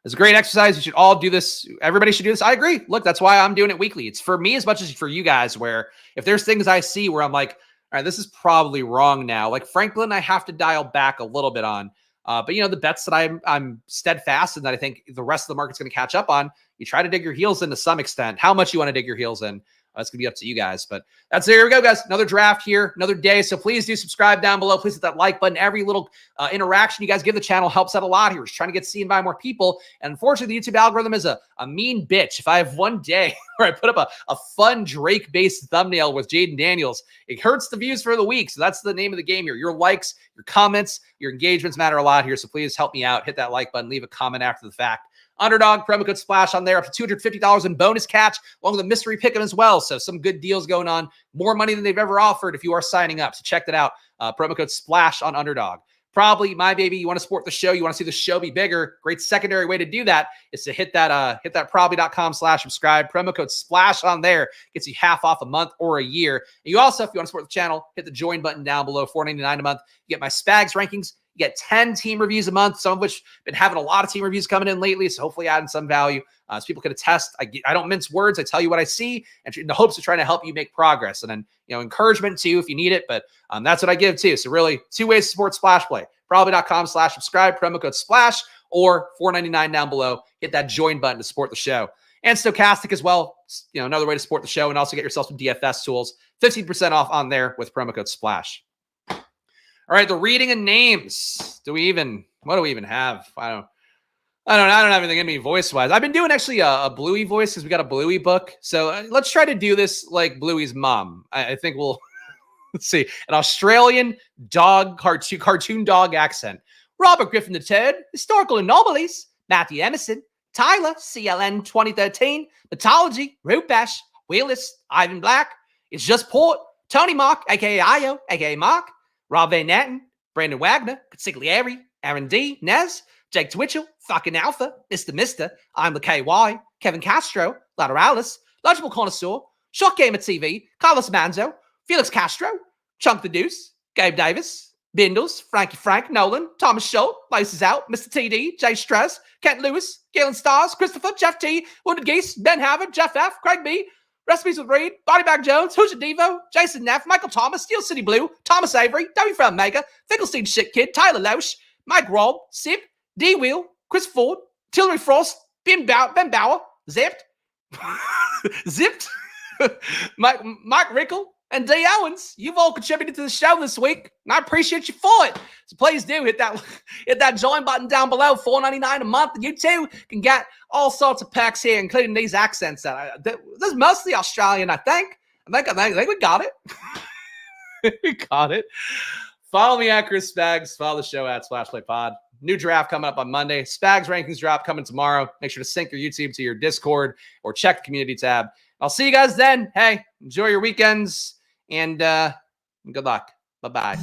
[SPEAKER 1] It's a great exercise. You should all do this. Everybody should do this. I agree. Look, that's why I'm doing it weekly. It's for me as much as for you guys, where if there's things I see where I'm like, all right, this is probably wrong now. Like Franklin, I have to dial back a little bit on. But the bets that I'm steadfast and that I think the rest of the market's going to catch up on, you try to dig your heels in to some extent. How much you want to dig your heels in, it's going to be up to you guys. But there we go, guys. Another draft here, another day. So please do subscribe down below. Please hit that like button. Every little interaction you guys give the channel helps out a lot here. We're just trying to get seen by more people. And unfortunately, the YouTube algorithm is a mean bitch. If I have one day where I put up a fun Drake-based thumbnail with Jaden Daniels, it hurts the views for the week. So that's the name of the game here. Your likes, your comments, your engagements matter a lot here. So please help me out. Hit that like button. Leave a comment after the fact. Underdog, promo code SPLASH on there, up to $250 in bonus catch, along with a mystery pick'em as well. So some good deals going on, more money than they've ever offered if you are signing up. So check that out. Promo code SPLASH on Underdog. Probably, my baby, you want to support the show, you want to see the show be bigger. Great secondary way to do that is to hit that probably.com/subscribe. Promo code SPLASH on there gets you half off a month or a year. And you also, if you want to support the channel, hit the join button down below, $4.99 a month. You get my Spags rankings. You get 10 team reviews a month, some of which been having a lot of team reviews coming in lately, so hopefully adding some value so people can attest. I don't mince words. I tell you what I see and in the hopes of trying to help you make progress. And then, encouragement too if you need it, but that's what I give too. So really 2 ways to support Splash Play. Probably.com/subscribe, promo code SPLASH, or $4.99 down below. Hit that join button to support the show. And Stochastic as well, another way to support the show and also get yourself some DFS tools. 15% off on there with promo code SPLASH. All right, the reading of names. What do we even have? I don't have anything in me voice-wise. I've been doing actually a Bluey voice because we got a Bluey book. So let's try to do this like Bluey's mom. I think we'll, let's see, an Australian dog, cartoon dog accent. Robert Griffin III, historical anomalies. Matthew Emerson, Tyler, CLN 2013, Mythology, Rupesh, Willis, Ivan Black, It's Just Port, Tony Mark, a.k.a. Io, a.k.a. Mark, Rob Van Natten, Brandon Wagner, Consigliere, Aaron D, Nez, Jake Twitchell, fucking Alpha, Mr. I'm the KY, Kevin Castro, Lateralis, Logical Connoisseur, Shock Gamer TV, Carlos Manzo, Felix Castro, Chunk the Deuce, Gabe Davis, Bindles, Frankie Frank, Nolan, Thomas Schultz, Laces Out, Mr. TD, Jay Stress, Kent Lewis, Galen Stars, Christopher, Jeff T, Wounded Geese, Ben Havard, Jeff F, Craig B, Recipes with Reed, Bodybag Jones, Hoosier Devo, Jason Neff, Michael Thomas, Steel City Blue, Thomas Avery, W. From Mega, Finkelstein Shit Kid, Tyler Loesch, Mike Robb, Sip, D. Wheel, Chris Ford, Tillery Frost, Ben Bauer, Zipped, Zipped, Mike Rickle, and D. Owens. You've all contributed to the show this week, and I appreciate you for it. So please do hit that join button down below, $4.99 a month. And you too can get all sorts of perks here, including these accents. This is mostly Australian, I think. I think we got it. We got it. Follow me at Chris Spags. Follow the show at SplashPlayPod. New draft coming up on Monday. Spags rankings drop coming tomorrow. Make sure to sync your YouTube to your Discord or check the community tab. I'll see you guys then. Hey, enjoy your weekends and good luck. Bye-bye.